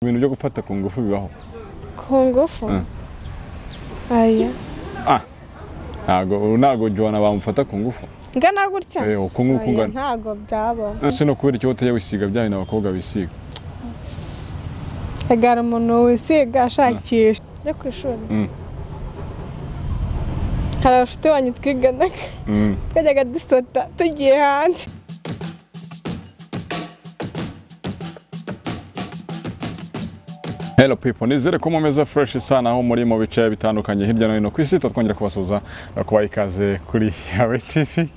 ibintu byo gufata kungufu bibaho. Kungufu? Aya. Ntago Joana bamufata kungufu. Ngana gutya? Uko nguko ngana. Ntago byabo. Ese no kubera icyo uteye wisiga byawe n'abakobwa bisiga. Egara umuntu wisiga ashakisha yo kwishuri. Hari abafite banyu twiganaga. Twajyaga dusota tugiye hanze. Hello people, nizere ko mumeze fresh sana aho muri mu bice bitandukanye hirya no hino ku isi. Twongera kubasuza kubaha ikaze kuri II TV.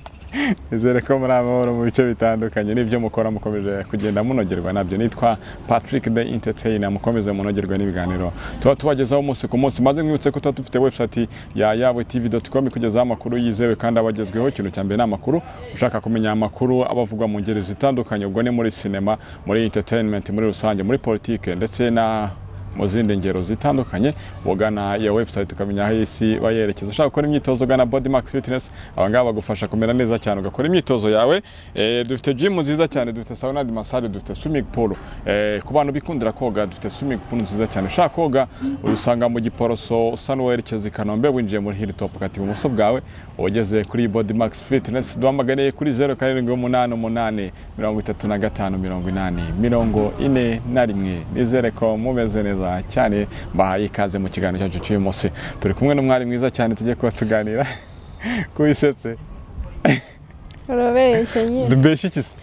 Nizere ko muri amahoro mu bice bitandukanye n'ibyo mukora mukomeje kugenda munogerwa nabyo. Nitwa Patrick the Entertainer, mukomeze munogerwa n'ibiganiro tuba tubagezaho umunsi ku munsi. Maze mwibutse ko dufite website ya yawetv.com kugezaho amakuru yizewe kandi abagezweho. Ikintu cya mbere n'amakuru, ushaka kumenya amakuru abavugwa mu ngeri zitandukanye, ubwo ni muri cinema, muri entertainment muri rusange, muri politique ndetse na mu zindi ngero zitandukanye, ugana ya website ukamenya aho isi bayerekeza. Ushaka gukora imyitozo gana Body Max Fitness, abangaba bagufasha kumera neza cyane ugakora imyitozo yawe. Dufite gym nziza cyane, dufite sauna de massage, dufite swimming pool. Ku bantu bikundira koga dufite swimming pool nziza cyane. Ushaka koga usanga mu Giporoso usa n'uwerekeza i Kanombe, winjiye muri Hilltop kati ibumoso bwawe ugeze kuri Body Max Fitness. Duhamagare kuri 0788 35 80 nizere ko mumeze neza cyane. Bahaye ikaze mu kiganiro cyacu cy'uyu munsi. Turi kumwe n'umwari mwiza cyane tugiye kuba tuganira kubisetse. Urabeshye nyine. Ndubeshye ikisi.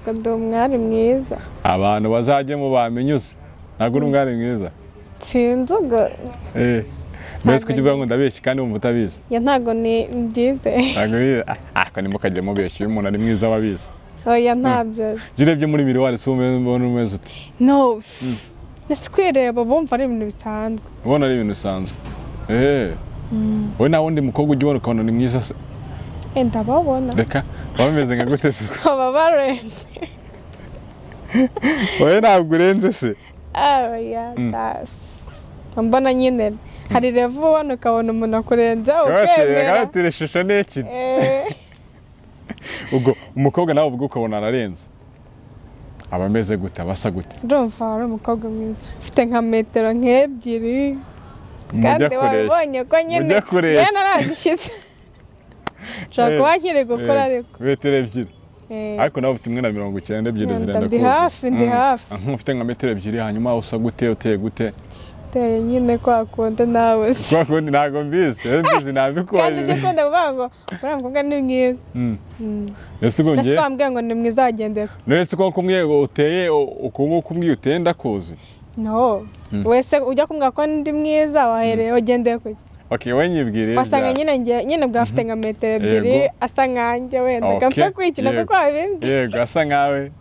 Ndi umwari mwiza. Abantu bazajye mu bamenyuze. Ntabwo uri umwari mwiza. Sinzuga. Mbese kugira ngo ndabeshye kandi wumva utabizi. Ya ntago ni byize. Ntago ko nimo kajye mu beshye uyu muntu ari mwiza wabizi. Oya ntabyo. Jirebye muri miroir se umeze ute? No. Nasikwireba bumva ari ibintu bisanzwe. Ubona ari ibintu bisanzwe. Wowe na wundi mukobwa ujye ubona ukabona ni mwiza se? Ndababona. Reka bameze nka gute se? Baba barenze. Wowe ntabwo urenze se? Oya das. Mbona nyine hari revu ubona ukabona umuntu akurenze ukemera. Karatire ishusho n'iki? Ubwo umukobwa nawe ubwo ukabona ararenze. Abameze gute, abasa gute? Ndumva ari umukobwa mwiza. Ufite nka metero nk'ebyiri. Kandi wabonye ko nyine ye naragishitse. Nshaka kuba nkiri gukora ariko. Metero ebyiri. Ariko nawe ufite 1.90 ebyiri zirenda kuza. Ndi hafi. Ufite nka metero ebyiri hanyuma usa gute, uteye gute? Teye nyine kwakunda nawe. Kwakunda ntago mbizi. Mbizi nabikora. Kandi ndikunda kuvuga uramvuga ni mwiza. Ese ngo ngiye. Nasikwambwiye ngo ni mwiza agendera. Nese ko kumwe uteye ukungu kumwe uteye ndakuzi. No. Wese ujya kumbwa ko ndi mwiza wahereye ugendeye kuki. Okay, wenyibwire. Wasanga nyine bwafite nka metero ebyiri asa nkanjye wenda gapfa kwikina kuko wabimbye. Yego asa nkawe.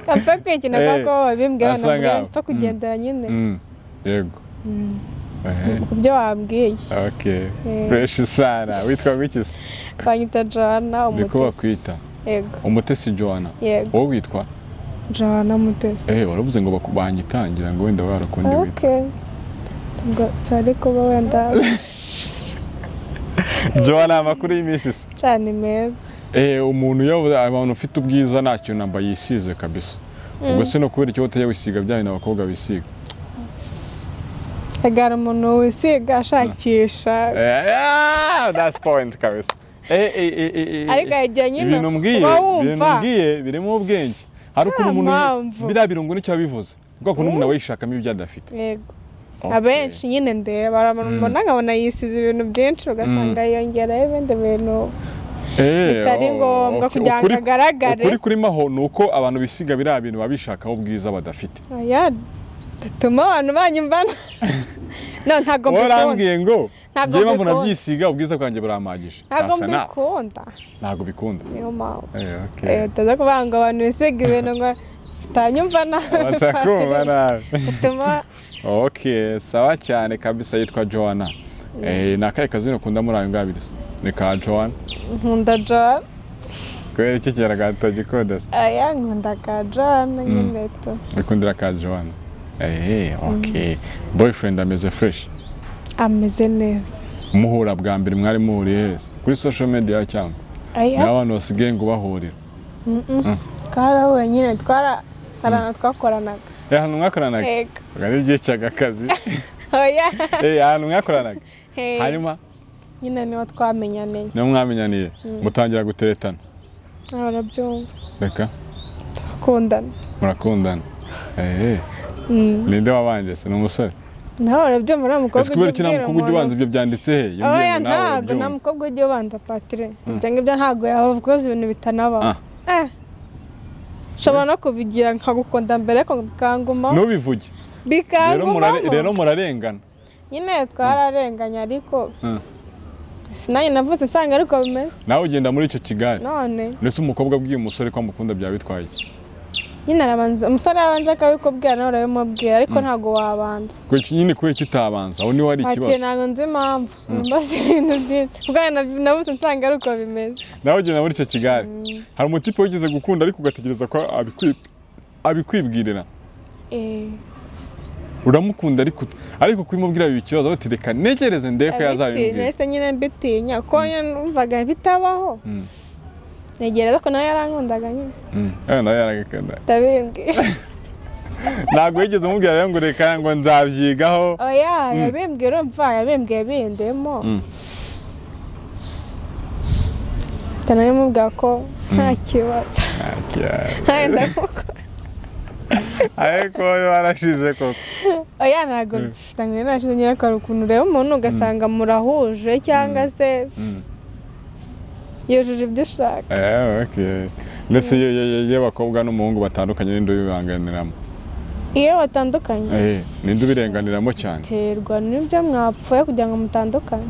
Gapfa kwikina kuko wabimbye gapfa kugendera nyine. Yego. Kubyo wambwiye. Okay. Fresh sana. Witwa gwiki se? Banyita Joana umutesi. Niko bakwita. Yego. Umutesi Joana. Yego. Wowe witwa? Joana Mutesi. Waravuze ngo bakubanyitangira ngo wenda warakundi witwa. Okay. Ngo sari kuba wenda. Joana amakuru y'imisi se? Cyane meza. Umuntu yavuze abantu ufite ubwiza nta kintu namba yisize kabisa. Ubwo se no kubera icyo uteye wisiga byawe n'abakobwa bisiga. Egara umuntu wisiga ashakisha. That's point kabisa. Ariko ajya nyine ibintu mbwiye birimo ubwenge. Hari ukuntu umuntu bira birungu nicyo bivuze. Ubwo ukuntu umuntu wishakamo ibyo adafite. Yego. Abenshi nyine ndeba baramubona nkabona yisize ibintu byinshi ugasanga yongera ibindi bintu bitari ngombwa kugira ngo agaragare. Kuri maho nuko abantu bisiga bira bintu babishakaho ubwiza badafite. Oya datuma abantu banyumvana. No ntago mbikunda. Warambwiye ngo ngiye mpamvu nabyisiga ubwiza bwanjye buramagije. Ntago mbikunda. Ntago bikunda. Niyo mpamvu. Okay. Taza kubanga abantu bisiga ibintu ngo tanyumvana. Batakumana. Datuma. Okay, sawa cyane kabisa. Yitwa Joana. Nakaye kazino kunda muri ayo ngabiri. Ni ka Joana. Nkunda Joana. Kwere iki cyaraga tagikoda. Aya nkunda ka Joana nyine to. Bikundira ka Joana. Okay. Boyfriend ameze fresh. Ameze neza. Muhura bwa mbere mwari muhuriye hese kuri social media cyangwa? Aya. N'abantu basigaye ngo bahurira. Karahuye nyine harana twakoranaga ahantu mwakoranaga ari byicaga akazi oya ahantu mwakoranaga hanyuma nyine niho twamenyaniye niho mwamenyaniye mutangira guteretana arabyumva reka murakundana ninde wabanje se n'umusore naho arabyumva nta mukobwa ujya ubwira Ntamukobwa ujya ubanza ibyo byanditse he oya ntabwo nta mukobwa ujya ubanza patire ibyo ngibyo ntabwo yavuga ko ibintu bitanabaho ushobora no kubigira nkagukunda mbere ariko bikanguma ntubivuge rero murarengana nyine twararenganya ariko sinanye navutse nsanga ariko bimeze nawe ugenda muri icyo kigare none ndetse umukobwa abwiye umusore ko amukunda byaba bitwaye nyine arabanza umusore yabanje akabikubwira nawe urabimubwira ariko ntabwo wabanza nyine kubera icyo utabanza aho niho hari ikibazo ntabwo nzi impamvu mbaze ibintu byinshi ubwo navutse nsanga ariko bimeze nawe ugenda muri icyo kigare hari umutipe wigeze gukunda ariko ugategereza ko abikwibwirira uramukunda ariko kubimubwira biba ikibazo aho reka ntegereze ndebe ko yazabimubwira nahise nyine mbitinya ko numvaga bitabaho negereza ko nawe yarankundaga nyine nawe yaragakunda ndabimbwira ntabwo wigeze umubwira rero ngo reka ngo nzabyigaho oya yabimbwira urumva yabimbwiye bindemo ntanabimubwira ko nta kibazo ndamukora ariko warashize koko oya ntabwo mfitanye narashize nyine ko ari ukuntu ureba umuntu ugasanga murahuje cyangwa se yujuje ibyo ushaka ndetse iyo abakobwa n'umuhungu batandukanye ninde ubibanganiramo iyo batandukanye ninde ubirenganiramo cyane terwa n'ibyo mwapfuye kugira ngo mutandukane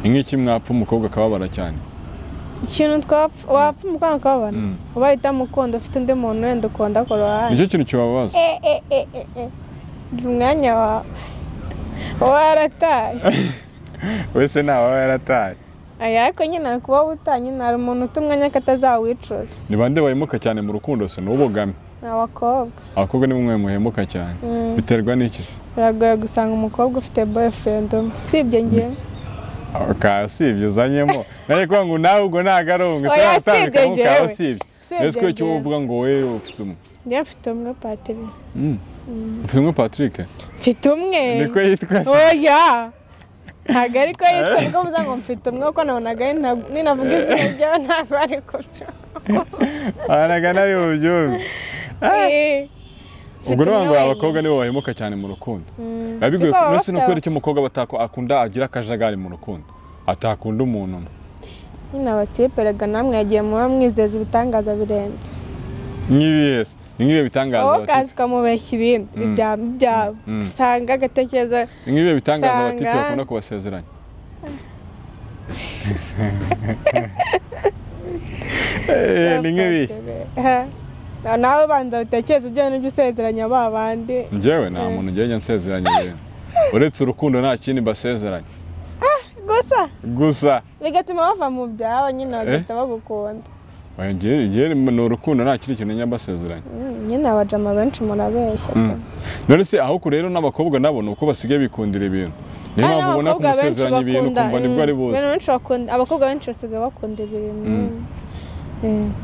nk'iki mwapfa umukobwa akababara cyane ikintu wapfa umukobwa akababara ubaye utamukunda ufite undi muntu wenda ukunda ku ruhande nicyo kintu kibabaza umwanya wawe uba yarataye wese ntawe aba yarataye ariko nyine ari kuba wutanye hari umuntu uta umwanya ko atazawicuza ni bande bahemuka cyane mu rukundo se n'ubugame abakobwa ni bumwe muhemuka cyane biterwa n'iki se biragoye gusanga umukobwa ufite boyfriend umwe usibye ngewe usibye uzanyemo nawe kuvuga ngo nawe ubwo ntabwo ari umwe turatandukanye ukaba usibye rero twe icyo uvuga ngo wowe ufite umwe njyewe mfite umwe Patrick ufite umwe Patrick mfite umwe niko yitwa se oya ntabwo ariko yitwa niko mvuga ngo mfite umwe kuko nabonaga ninavuga izina ryawe ntabwo ari kubyo wabonaga nawe ubyumve ubwo ni ngo abakobwa nibo bahemuka cyane mu rukundo biba bigoye ndetse no kubera icyo umukobwa akunda agira akajagari mu rukundo atakunda umuntu umwe nyine abatiperega namwe yagiye muba mwizeza ibitangaza birenze nk'ibiyese ni nk'ibihe bitangaza wowe ukaza ukamubeshya ibindi ibyabo usanga agatekereza ni nk'ibihe bitangaza abatipe bakunda kubasezeranya ni nk'ibihe nawe banza utekereza ibyo n'ibyo usezeranya ba bandi njyewe nta muntu ugenda nsezeranya ibintu uretse urukundo nta kindi mbasezeranya gusa bigatuma bava mu byabo nyine bagahita bagukunda ni urukundo nta kindi kintu nyambasezeranya nyine abajama benshi murabeshya none se ahubwo rero n'abakobwa nabo ni uko basigaye bikundira ibintu niyo mpamvu ubona kumusezeranya ibintu ukumva nibwo ari bose abakobwa benshi basigaye bakunda ibintu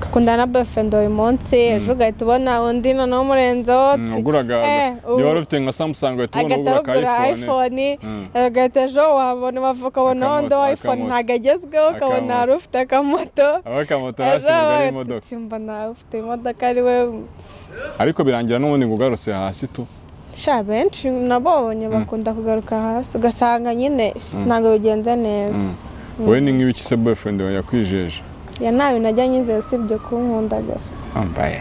ukundana na boyfriend uyu munsi ejo ugahita ubona undi noneho umurenzeho uguraga niba wari ufite nka Samsung ugahita ubona ugura iPhone ugahita ejo wabona ukabona undi wa iPhone ntabwo agezweho ukabona hari ufite akamoto akamoto hasigaye ari imodoka simba nawe ufite imodoka ari we ariko birangira n'ubundi ngo ugarutse hasi tu sha benshi nabonye bakunda kugaruka hasi ugasanga nyine ntabwo bigenze neza wowe ni nk'ibiki se boyfriend wawe yakwijeje ya nta bintu ajya nyizera usibye kunkunda gusa wambaye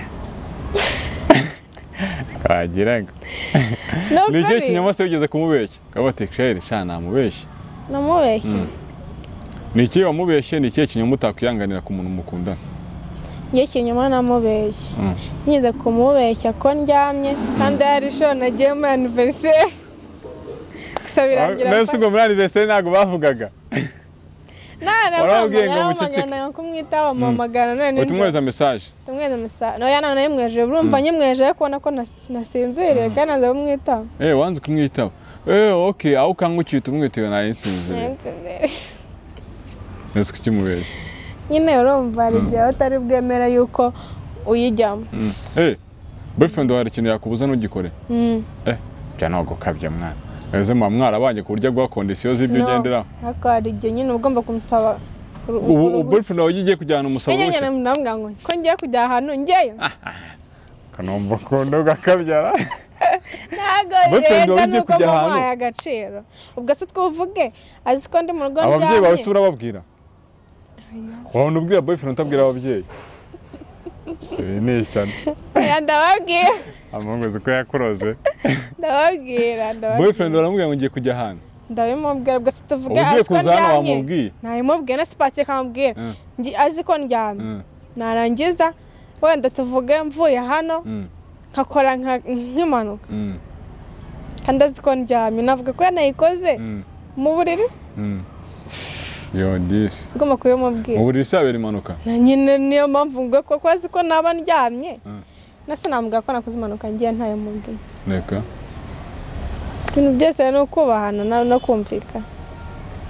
wagiraga ni igihe kinyoma se wigeze kumubeshya ukaba wati sheri sha namubeshye namubeshye ni ikihe wamubeshye ni ikihe kinyoma utakwihanganira ku muntu mukundana igihe kinyoma namubeshye nyize kumubeshya ko ndyamye kandi hari show nagiye muri anniversaire gusa birangira mbese ubwo muri anniversaire ntabwo bavugaga warabwiye ngo muceceke kumwitaho amamagana none utumweza message no yana nayimweje urumva nyimweje kubona ko nasinziriye kandi naza kumwitaho wanze kumwitaho okay aho kangukiye tumwitewe nayisinziriye nese kimubeshe nyine urumva ari byo utari bwemera yuko uyijyamo boyfriend wawe hari ikintu yakubuza ntugikore bya ntabwo kabya mwana ese mwarabanye ku buryo bwa kondisiyo z'ibyo ugenderaho ariko hari igihe nyine ugomba kumusaba ubu boyfriend wawe ugiye kujyana umusaba urushya nyine namubwira ngo ko ngiye kujya ahantu ngeyo kanomba ukunda ugakabyara ntabwo rero nuko muhaye agaciro ubwo se twavuge azi ko ndi mu rugo njyanye ababyeyi bawe se urababwira wabona ubwira boyfriend utabwira ababyeyi ni ishyano ndababwira amunguzi ko yakuroze ndababwira boyfriend waramubwira ngo ngiye kujya ahantu ndabimubwira ubwo se tuvuge azi ko ndyamye ntabimubwira na sipake kamubwira azi ko ndyamye narangiza wenda tuvuge mvuye hano nkakora nk'impanuka kandi azi ko ndyamye navuga ko yanayikoze mu buriri yo disi ugomba kubimubwira mu buriri se habera impanuka nyine niyo mpamvu ngo ko azi ko naba ndyamye nase namuga ko nakoze impanuka ngiye ntayamubwiye reka ibintu byose ni ukubahana no kumvikana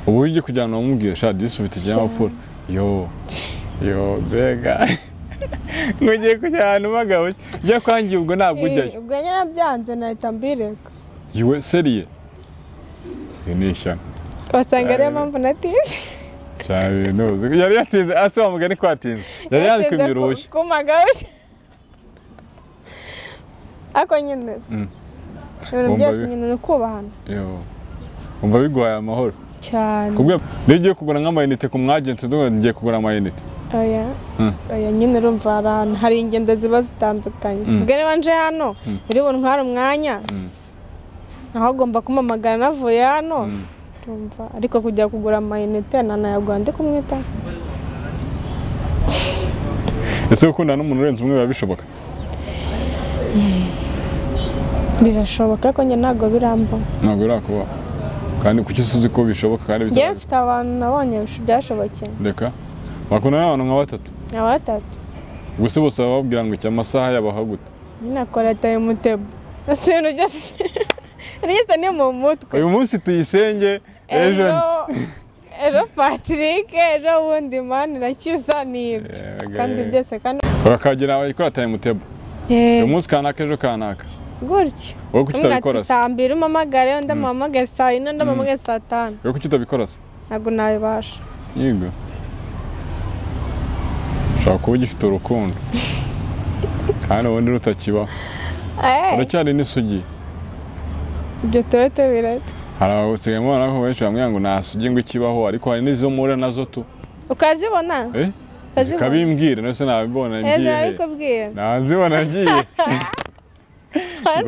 ubu ugiye kujyana wamubwiye sha disi ufite ikinyabupfura yo bega ngiye kujya ahantu bagabo njya kwangiye ubwo ntabwo ujyayo ubwo nyine byanze nahita mbireka yiwe seriye ni ishyano wasanga ariyo mpamvu natinze cyane nuzi yari yatinze ase wamugani ko yatinze yari yandikwimye uruhushya kumagabye ako nyine ibintu byose nyine ni kubahana umva biguhaye amahoro cyane kubwo niyo ugiye kugura nk'amayinite ku mwagenti ngiye kugura amayinite oya nyine urumva hari ingendo ziba zitandukanye ubwo niba nje hano uri buntware umwanya aho ugomba kumamagara navuye hano ariko kujya kugura amayinite nanayagura ndi kumwitaho ese gukundana n'umuntu urenze umwe biba bishoboka birashoboka ko njye ntabwo biramba ntabwo birakuba kandi kuki uzi ko bishoboka kandi njye mfite abantu nabonye byashobokeye reka bakundana n'abantu nka batatu gusa bose bababwira ngo iki amasaha yabaho gute nyine akora tayo mutebo ese ibintu byose ni mu mutwe uyu munsi tuyisenge ejo Patrick ejo bundi mani irakiza nibyo kandi byose kandi bakagira ikora tayo mutebo uyu munsi kanaka ejo kanaka gutyo wowe kuki utabikora se saa 2 umamagare undi amamagare saa 4 undi amamagare saa 5 wowe kuki utabikora se ntabwo nabibasha yiga ushobora kuba ugifite urukundo kandi ubundi rutakibaho uracyari n'isugi ibyo tuba tubirata hari abasigaye mubona ko benshi bamwe ngo nta sugi ngo ikibaho ariko hari n'izo mpura nazo tu ukazibona zikabimbwira nose nabibona ngiye nazibona ngiye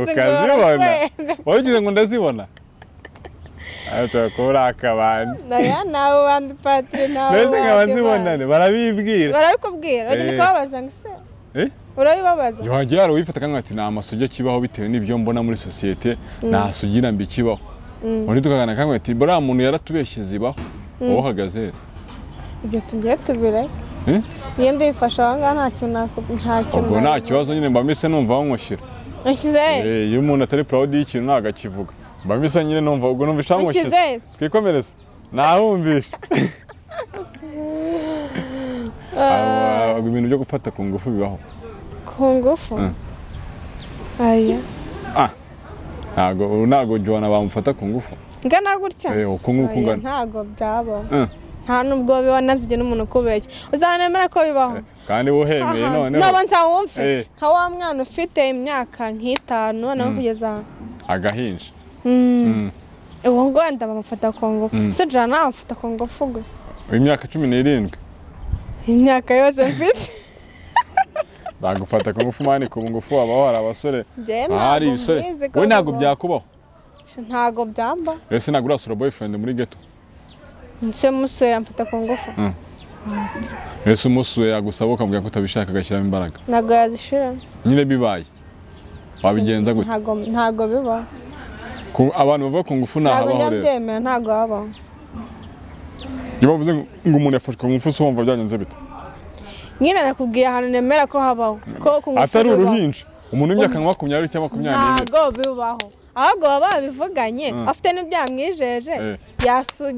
ukazibona wagize ngo ndazibona ayo kora akabandi nawe wandi Patrick nawe nese nkaba nzibonane barabibwira barabikubwira bagenda kubabaza ngo se urabibabaza yohagiye hari uwifata kandi ati nta masugi akibaho bitewe n'ibyo mbona muri sosiyete nta sugira mbi kibaho undi tukagana kandi ati buriya muntu yaratubeshye zibaho wowe uhagaze heza ibyo tugiye tubireke iyo ndifasha aho ngaho ntacyo ubwo nta kibazo nyine mba mbese numva wanywushyira iyo umuntu atari proud y'ikintu ntabwo akivuga mba mbese nyine numva ubwo numva ishanywushyira twikomereze ntahumvishe ibintu byo gufata ku ngufu bibaho ku ngufu aya ntabwo Joana bamufata ku ngufu ngana gutya uko nguko ngana ntabwo byaba nta nubwo bibona zige n'umuntu kubeshya uzanemera ko bibaho kandi wohemeye none nabo ntawumve nka wa mwana ufite imyaka nk'itanu noneho kugeza agahinja uwo ngo wenda bamufata ku ngufu se Joana bamufata ku ngufu gwe imyaka 17 imyaka yose mfite bagufata ku ngufu mani ku ngufu wabaho hari abasore ahari ibisore we ntabwo byakubaho ntabwo byamba ese ntabwo urasura boyfriend muri ghetto nse musuye amfata ku ngufu ese umusuye agusaba ukamubwira ko utabishaka agashyiramo imbaraga ntabwo yazishira nyine bibaye wabigenza gute ntabwo biba abantu bava ku ngufu nahabaho rero ntabwo nyabyemera ntabwo habaho iyo bavuze ngo umuntu yafashwe ku ngufu se wumva byagenze bite nyine nakubwiye ahantu nemera ko habaho ko ku ngufu atari uruhinja umuntu w'imyaka 20 cyangwa 22 ntabwo bibaho ahubwo baba babivuganye afite n'ibyamwijeje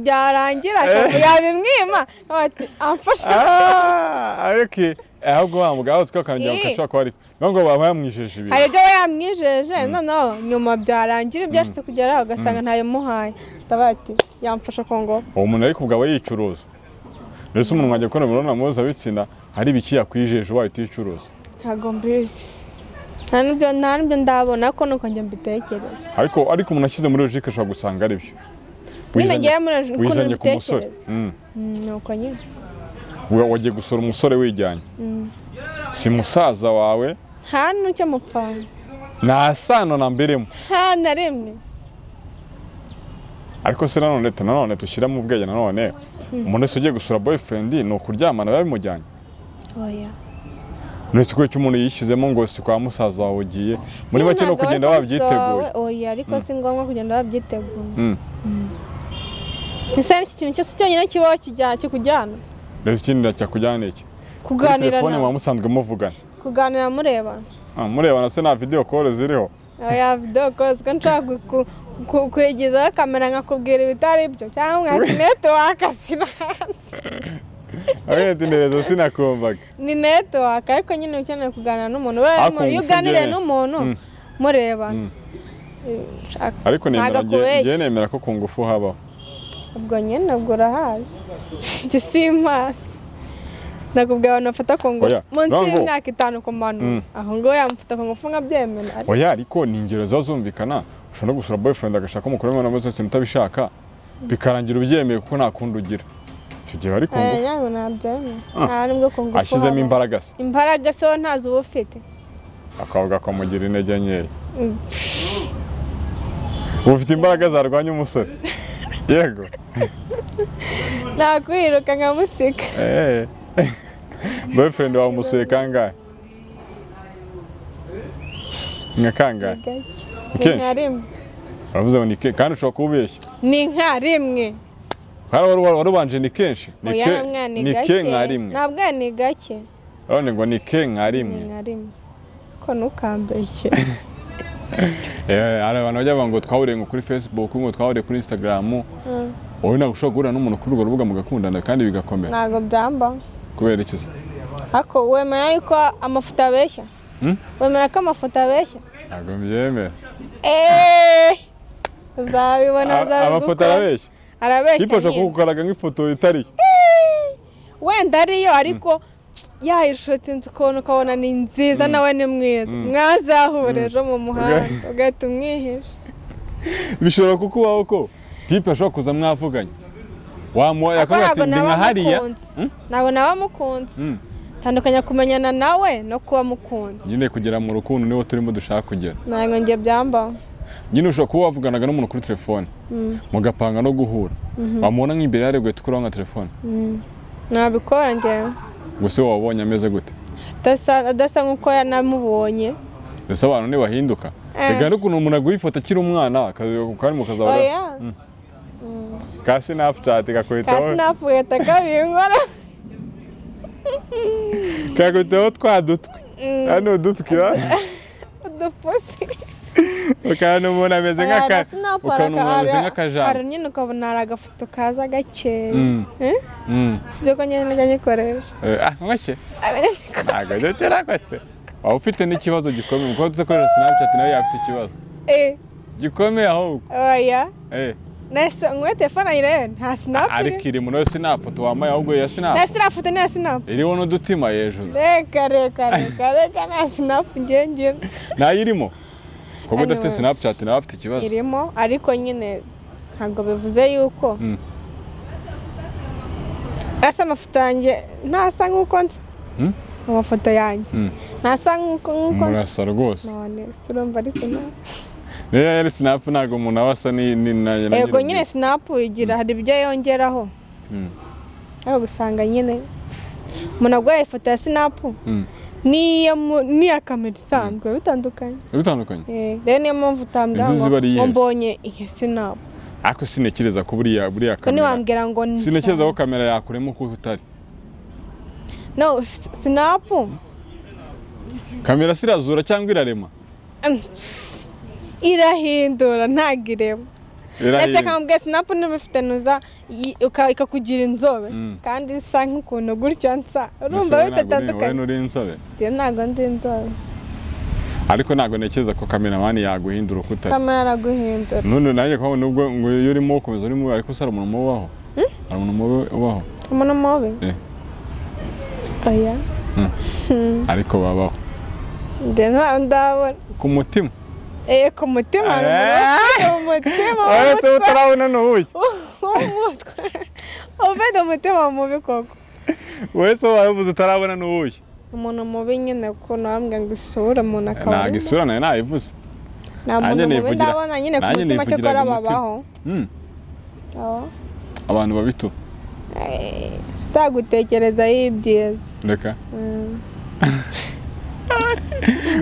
byarangira yabimwima ati amfasha ahubwo wa mugabo twakangira ukashaka ko ari ngo baba yamwijeje ibintu hari ibyo yamwijeje noneho nyuma byarangira ibyo ashitse kugeraho ugasanga ntayo muhaye tabati yamfasha kongo uwo muntu ari kubwa yicuruza rero umuntu wajya gukora imibonano mpuzabitsina hari ibiki yakwijeje ubaye uticuruza ntago mbizi nta n'ibyo ndabona ko nuko njye mbitekereza ariko umuntu ashyize muri logique ashobora gusanga ari byo wizanye ku musore nuko nyine wagiye gusura umusore wijyanye si musaza wawe nta n'icyo mupfana nta sano na mbiremo nta na rimwe ariko se nanone dushyira mu bwenge nanone umuntu wese ugiye gusura boyfriend ni ukuryamana biba bimujyanye oya nese ko umuntu yishyizemo ngo si kwa musaza wawe ugiye muri make no kugenda wabyiteguye oya ariko si ngombwa kugenda wabyiteguye ese iki kintu cyose cyonyine kibaho kikujyana rero ikindi cyakujyana iki kuganira telefone wa musanzwe muvugana kuganira murebana murebana se na video call ziriho oya video call ko nshaka kwegezaho kamera nkakubwira ibitari byo cyangwa mwati network sinanze Ati neza sinakumvaga ni network ariko nyine ukeneye kuganira n'umuntu iyo uganiriye n'umuntu murebana ariko njye nemera ko kungufu habaho ubwo nyine ubwo urahazi gisimasi nakubwira abantu bafata kungufu munsi y'imyaka 5 ku manu aho ngo yamufata kungufu nkabyemera oya ariko ni ingero zazumvikana ushobora gusura boyfriend agashaka umukuru w'umwana wese mutabishaka bikarangira ubyemeye kuko nta kundi ugira icyo gihe ari kungufu yango nabyemeye nubwo kungufu ashizemo imbaraga se ntazo uba ufite akavuga ko mugira intege nkeya ufite imbaraga zarwanya umusore yego nakwiruka nkamusika boyfriend wawe umusuye kangahe nka kangahe nka rimwe uravuze ngo ni kenshi kandi ushobora kubeshya ni nka rimwe warubanje ni kenshi ni ke nka rimwe ntabwo ni gake urabona ngo ni ke nka rimwe ko ntukambeshye hari abantu bajya bavuga ngo twahuriye ngo kuri Facebook ngo twahuriye kuri Instagram wowe ntabwo ushobora guhura n'umuntu kuri urwo rubuga mugakundana kandi bigakomera ntabwo byamba kubera iki se ariko wemera yuko amafoto abeshya wemera ko amafoto abeshya ntabwo mbyemera uzabibona amafoto arabeshya yifasha kukugaraga nk'ifoto itari wenda ariyo ariko yayishutinze ukuntu ukabona ni nziza nawe ni mwiza mwazahura ejo mu muhanda ugahita umwihisha bishobora kukubaho ko tipe ashobora kuza mwavuganye yakamubwira ati ndi nka hariya ntabwo nawe amukunze tandukanya kumenyana nawe no kuba mukunze nyine kugera mu rukundo niwo turimo dushaka kugera ntabwo njye byambaho nyine ushobora kuba wavuganaga n'umuntu kuri telefone mugapanga no guhura wamubona nk'imbere yareguye tukuraho nka telefone nabikora njyewe gusa wabonye ameze gute adasa nk'uko yanamubonye ese abantu ntibahinduka reka n'ukuntu umuntu aguha ifoto akiri umwana kandi mukazabona ka Snapchat gakwitaho ka Snapchat kabinkora kakwitaho twadutwe hano udutwira udupusi ukabona umuntu ameze nk'akajambo hari nyine ukabona hari agafoto kaza gakeya sibyo ko nyine njya nyikoresha ngake ntabwo ndetera gute waba ufite n'ikibazo gikomeye kuko tuzakorera Snapchat nawe yafite ikibazo gikomeye ahubwo oya nese ngwe telefone ayire nta snap ariko iri mu wese nta foto wamaye ahubwo ya snap nta foto ni snap iriho n'udutima hejuru reka nta snap ngira nayirimo kuko udafite Snapchat nawe afite ikibazo irimo ariko nyine ntabwo bivuze yuko asa amafoto yanjye ntasa nk'uko nsa amafoto yanjye ntasa nk'uko murasa rwose none urumva ari snap rero snap ntabwo umuntu aba asa yego nyine snap igira hari ibyo yongeraho aho gusanga nyine umuntu agwaye ifoto ya snap niya kamera isanzwe bitandukanye rero niyo mpamvu utambwira ngo mbonye iyo snap ariko sinekireza ko buriya kamera niwambwira ngo sinekireza ko kamera yakuremo ko utari no snap kamera sirazura cyangwa irarema irahindura ntagiremo ese kamubwiye sinapu n'ibifite nuza ikakugira inzobe kandi isa nk'ukuntu gutya nsa urumva bitatandukanye uri inzobe ntabwo ndi inzobe ariko ntabwo ntekereza ko kameramani yaguhindura uko utari kamera araguhindura none nanjye ko nubwo ngo iyo urimo ukomeza urimo ariko usara umuntu mubaho hari umuntu mubi ubaho umuntu mubi oya ariko babaho ndabona ku mutima ku mutima umutima uretse utarabona n'ubuye umutwe ufite umutima mubi koko wese wabuze utarabona n'ubuye umuntu mubi nyine ko nambwe ngo isura umuntu akaba ntabwo isura nayo nayivuze nta muntu mubi ndabona nyine ku mutima cyo kora babaho abantu babitu tagutekereza y'ibyiza reka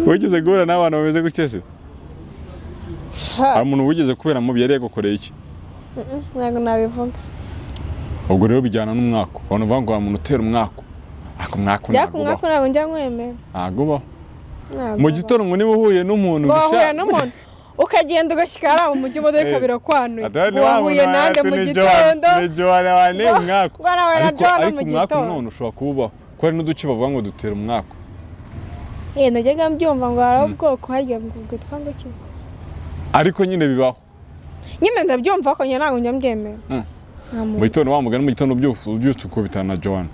wigeze guhura n'abantu bameze gutya se hari umuntu wigeze kubera mubi yari yagukoreye iki ntabwo nabivuga ubwo rero bijyana n'umwako abantu bavuga ngo umuntu utera umwako ako mwako ntabwo njya nkwemera ntabwo ubaho mu gitondo ngo niba uhuye n'umuntu wahuye n'umuntu ukagenda ugashyikara mu mujyi imodoka birakwanuye wahuye nanjye mu gitondo umwako ariko umwako none ushobora kuwubaho ko hari n'uduce bavuga ngo dutera umwako najyaga mbyumva ngo hari ubwoko harya ngo bwitwa ngo ki ariko nyine bibaho nyine ndabyumva ko nyine ntabwo njya mbyemera mu gitondo wamugana mu gitondo ubyutse ukubitana na Joanna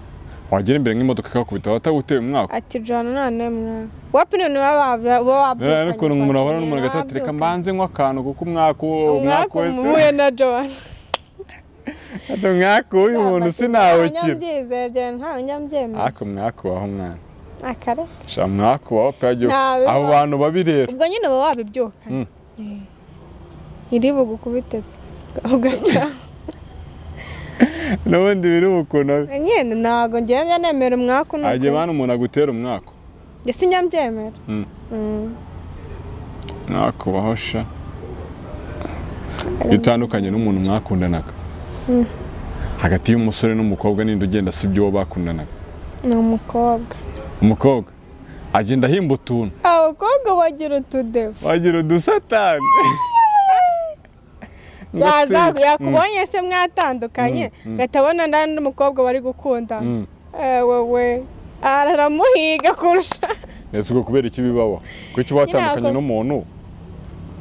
wagera imbere nk'imodoka ikakubita wataguteye umwaka ati Joanna none mwa wapi none wabyukanye ariko umuntu ahora n'umuntu agatatu reka mbanze nk'akantu kuko umwaka wese muhuye na Joanna ati umwaka uyu muntu sinawukira ntabwo njya mbyemera ariko umwaka waho mwana akare sha mwaka waho pyaje abo bantu babi rero ubwo nyine baba wabibyuka iri bugukubite ugaca n'ubundi biri ukuntu nyine ntabwo ngenda nemera umwaka nuko ajye bana umuntu agutera umwaka njye sinyabyemera mwaka wahosha bitandukanye n'umuntu mwakundanaga hagati y'umusore n'umukobwa ninde ugenda sibyo bakundanaga ni umukobwa agenda ahimba utuntu abakobwa bagira utudefu bagira udusatani yakubonye se mwatandukanye gatabona n'andi mukobwa bari gukunda wowe aramuhiga kurusha ese ubwo kubera iki bibaho kuko watandukanye n'umuntu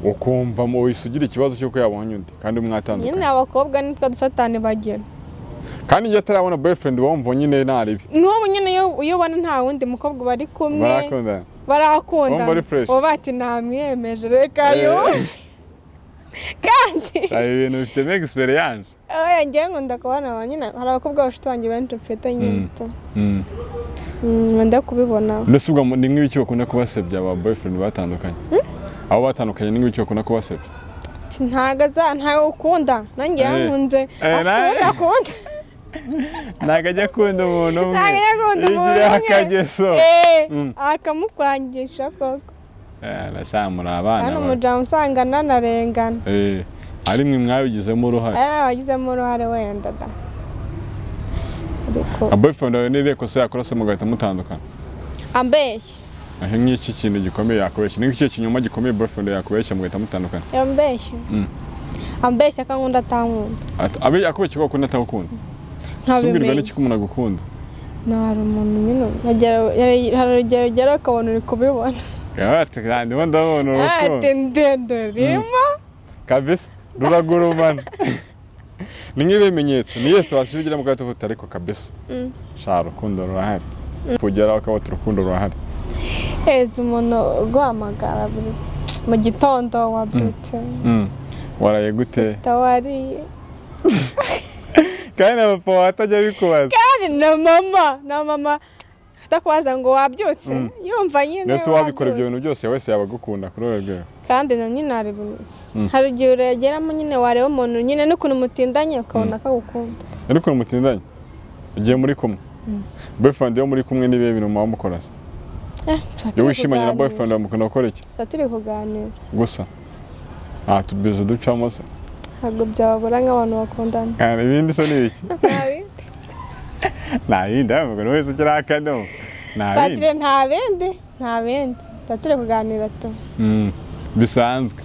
ukumva mu wisugira ikibazo cy'uko yabonye undi kandi mwatandukanye nyine abakobwa nitwa dusatani bagira kandi iyo atarabona boyfriend wumva nyine naribi n'ubu nyine iyo ubona nta wundi mukobwa bari kumwe barakundana uba bati ntamwiyemeje reka yo kandi hari ibintu bifite experience ngewe nkunda kubona nyine hari abakobwa bafite wanjye benshi mfite nyine nkunda kubibona mbese ubwo ni nk'ibiki bakunda kubasebya aba boyfriend batandukanye abo batandukanye ni nk'ibiki bakunda kubasebya ntago ukunda nanjye yankunze afite akunda ntago ajya akunda umuntu umwe yigira akageso akamukwangisha koko nashamura abana kandi umujamu usanga nanarengana ari mwe mwabigizemo uruhare abagizemo uruhare wenda da boyfriend wawe nire ko se yakora se mugahita mutandukana ambeshya nk'iki kintu gikomeye yakubeshya ni nk'iki kinyoma gikomeye boyfriend yakubeshya mugahita mutandukana ambeshya akankunda atankunda akubeshya ko akunda atagukunda subwirwa n'iki ko umuntu agukunda hari umuntu nyine hari urugero ugera ukabona uri kubibona ndimo ndabona urukundo ndende rimo kabisa ruragurumana ni nk'ibimenyetso ni yesi wasibigira mu gato vuta ariko kabisa sha rukundo rurahari kugera bakabata urukundo rurahari umuntu guhamagara mu gitondo wabyutse waraye gute wariye kandi na papa watajya bikubaza kandi na mama atakubaza ngo wabyutse yumva nyine mbese wabikora ibyo bintu byose wese yabagukunda kuri uwo rwego kandi na nyine hari igihe uregeramo nyine wareba umuntu nyine n'ukuntu mutindanye ukabona ko agukunda n'ukuntu mutindanye igihe muri kumwe boyfriend yo muri kumwe n'ibihe bintu muba mukora se iyo wishimanye na boyfriend wawe mukunda gukora iki turi kuganira gusa tubizo ducamo se ntabwo byababura nk'abantu bakundana ibindi se ni iki nta bindi buri wese ugira akadomo nta bindi turi kuganira tu bisanzwe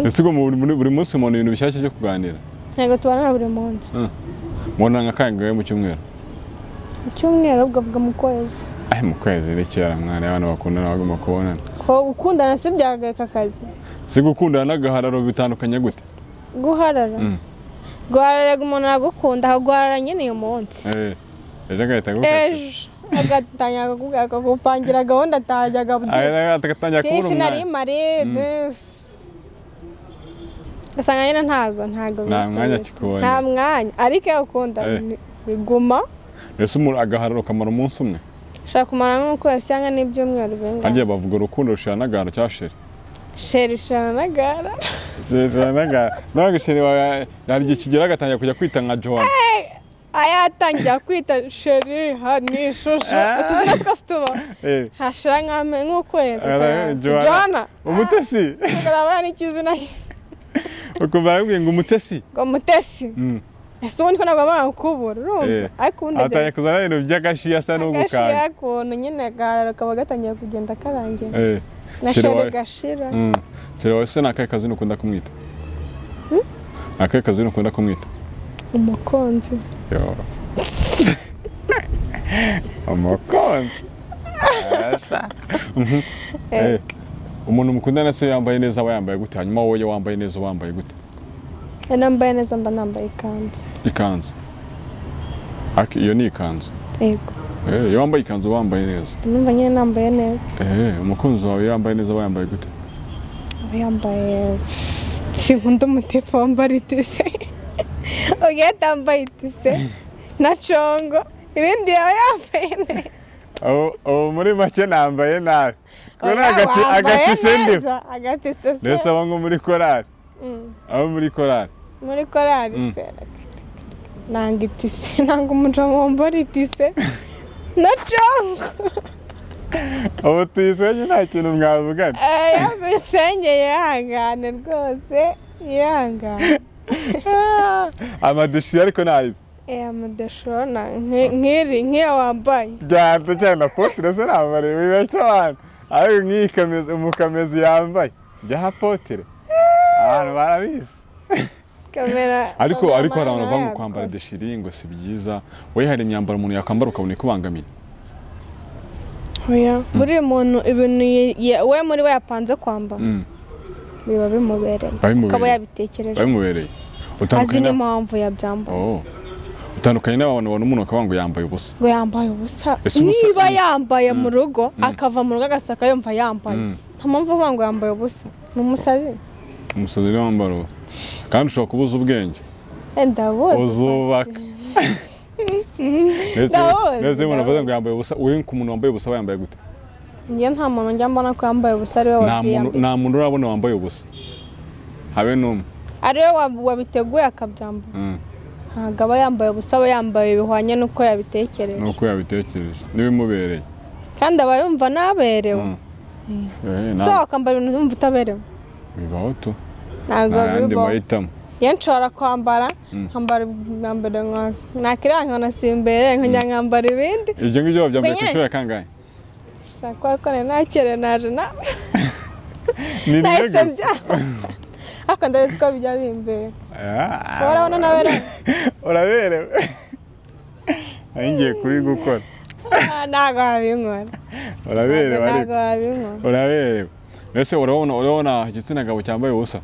ese ubwo buri munsi umuntu ibintu bishyashya byo kuganira ntabwo tubana buri munsi mubona nka kangahe mu cyumweru ubwo avuga mu kwezi mu kwezi ni kera mwana y'abantu bakundana bagomba kubonana ko gukundana si byagaye akazi si gukundana n'agahararo bitandukanye gute guharara umuntu aragukunda guharara nyine uyu munsi ejo agahita agukata agatangira kugupangira gahunda atajyaga agatangira kubura sinari maride ugasanga nyine ntabwo nta mwanya kikubonye nta mwanya ariko iyo ukunda biguma ese umuntu agahararo kamara umunsi umwe ushaka kumara nk'ukwezi cyangwa n'ibyumweru bingana kandi bavuga urukundo rushira n'agaharo cya sheri shira n'agahara ntabwo sheri hari igihe kigera agatangira kujya kwita nka Joana ayatangira kwita sheri hani shusho utuzina twose tuba hashira nk'ukwezi Joana umutesi ukaba n'ikizina ukumva arabwiye ngo umutesi ese ubundi ko ntabwo bamara kukubura urumva ariko ubundi atangiye kuzana ibintu by'agashi asa n'ugukanga agashiya kuntu nyine agarara kaba gatangiye kugenda karangira na sheri gashira sheri wawe se ni akahe kazina ukunda kumwita ni akahe kazina ukunda kumwita umukunzi umukunzi umuntu mukundana se yambaye neza aba yambaye gute hanyuma wowe wambaye neza uba wambaye gute nambaye neza mba nambaye ikanzu iyo ni ikanzu yego iyo wambaye ikanzu uba wambaye neza numva nyine nambaye neza umukunzi wawe yambaye neza aba yambaye gute aba yambaye sinkunda umutepo wambara itise ugiye atambaye itise na congo ibindi yaba yambaye neza ubu muri make nambaye nabi agatise ndiho mbese aba nko muri korari abo muri korari se nanga itise nanga umujama wambara itise na congo ubu tuyisenye nta kintu mwavugana bisengeye yihangane rwose yihangane amadeshiyo ariko ntayo amadeshiyo nk'iyo wambaye byanze cyane na potire se nambare wibeshya abantu ariko nk'iyi umukamezi yambaye byaha potire abantu barabizi ariko hari abantu bavuga ngo kwambara deshiri ngo si byiza wowe hari imyambaro umuntu yakwambara ukabona ikubangamiye buri muntu ibintu we muri we yapanze kwambara biba bimubereye ukaba yabitekereje bimubereye azi n'impamvu yabyambaye utandukanye n'abantu babona umuntu akavuga ngo yambaye ubusa ngo yambaye ubusa niba yambaye mu rugo akava mu rugo agasaka yumva yambaye nta mpamvu uvuga ngo yambaye ubusa ni umusazi niwe wambara ubusa kandi ushobora kubuza ubwenge uzubaka neza iyo umuntu avuze ngo yambaye ubusa wowe nk'umuntu wambaye ubusa aba yambaye gute njye nta muntu njya mbona ko yambaye ubusa ariwe wabyiyambitse nta muntu urabona wambaye ubusa habe n'umwe ariwe wabiteguye akabyambara ntabwo aba yambaye ubusa aba yambaye bihwanye n'uko yabitekereje n'ibimubereye kandi aba yumva naberewe so akambara ibintu yumva utaberewe bibaho tu ntabwo bibaho iyo nshobora kwambara nkambara imyambaro nakiriya nkanasimbuye nkajya nkambara ibindi ibyo ngibyo wabyambaye ku nshuro ya kangahe shaka ko nakere naje na ni nahise byaba ariko ndabizi ko bijya bimbera urabona naberewe uraberewe ngiye kubigukora ntabwo wabinkora uraberewe mbese urabona igitsina gabo cyambaye ubusa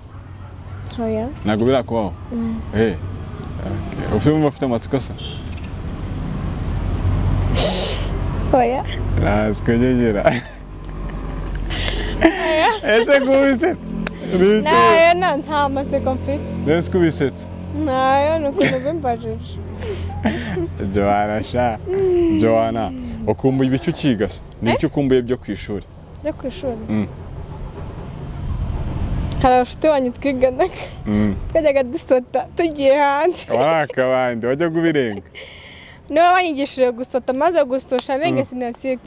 ntabwo birakubaho ufite amatsiko asa oya ntasikogegera ese kubisetse nayo nta matsiko mfite mbese kubisetse nayo ni ukuntu bimbajije Joana ukumbuye ibiki ukiga se n'ibyo ukumbuye byo ku ishuri hari abashuti banyu twiganaga twajyaga dusota tugiye hanze akabandi wajya kubirenga niwe wanyigishije gusota maze gusosha nenge sinasitse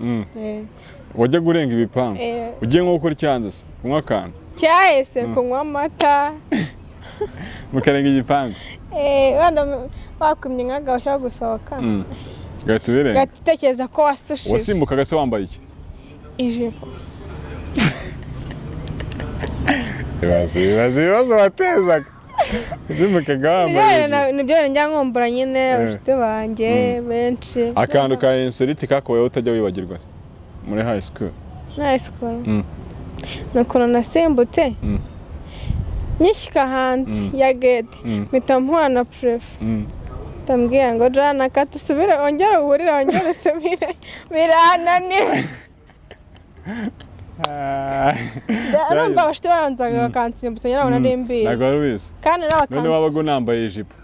wajya gurenga ibipangu ugiye nko gukora icyanze se kunywa akantu cyahise kunywa amata mukarenga igipangu wenda bakumye nk'agaho ushaka gusohoka gahita ubirenga gahita utekereza ko wasushije wasimbukaga se wambaye iki ijipo ibibazo watezaga zimukaga wambaye nibyo njya nkumbura nyine abafite banjye benshi akantu ka insolite kakoweho utajya wibagirwa muri high school nukuntu nasimbutse nyishyika hanze ya gate mpita mpura na prefe ndambwira ngo jana kati subire ongera uhurire ongera usubire birananiwe arumva abashite baranzaga bakansimbutsa nyine abona ari mbizi ntabwo wari ubizi none wabaga unambaye ijipo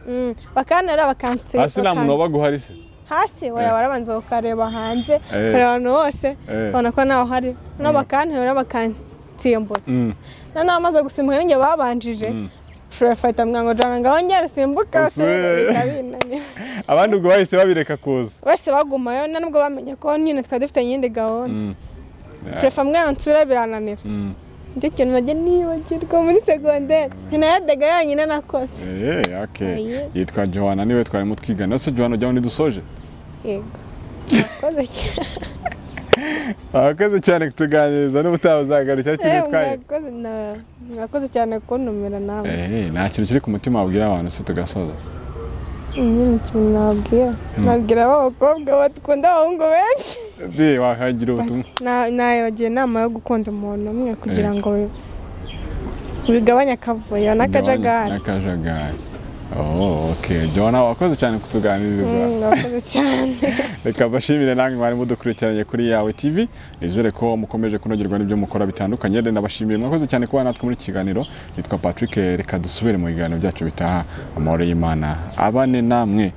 bakanera bakansimbutsa hasi nta muntu wabaga uhari se hasi oya warabanza ukareba hanze kureba ahantu hose ubona ko ntaho hari no bakantera bakansimbutsa noneho bamaze gusimbuka ninjye babanjije prefe ahita ambwira ngo jana ngaho ngera usimbuka bikabinanira abandi ubwo bahise babireka kuza bose bagumayo nubwo bamenye ko nyine twari dufite iyindi gahunda prefe ambwira ngo nsubire birananira nicyo kintu najya nibagirwa muri segonderi ntinayadega yonyine nakoze yitwa Johanna niwe twarimo twigana ese Johanna ujya nidusoje yego nakoze cyane wakoze cyane kutuganiriza n'ubutaha uzagarukira kimwe twaye mwakoze cyane kuntumira nawe nta kintu kiri ku mutima wabwira abantu se tugasoza nyine ikintu nabwira abakobwa bakunda abahungu benshi wakagira ubutumwa nabagira inama yo gukunda umuntu umwe kugira ngo bigabanye akavuyo n'akajagari Johanna wakoze cyane kutuganiriza wakoze cyane reka bashimire namwe mwari mudukurikiranye kuri yawe TV nizere ko mukomeje kunogerwa n'ibyo mukora bitandukanye ndabashimiye mwakoze cyane kuba natwe muri kiganiro nitwa Patrick reka dusubire mu biganiro byacu bitaha amahoro y'Imana abane namwe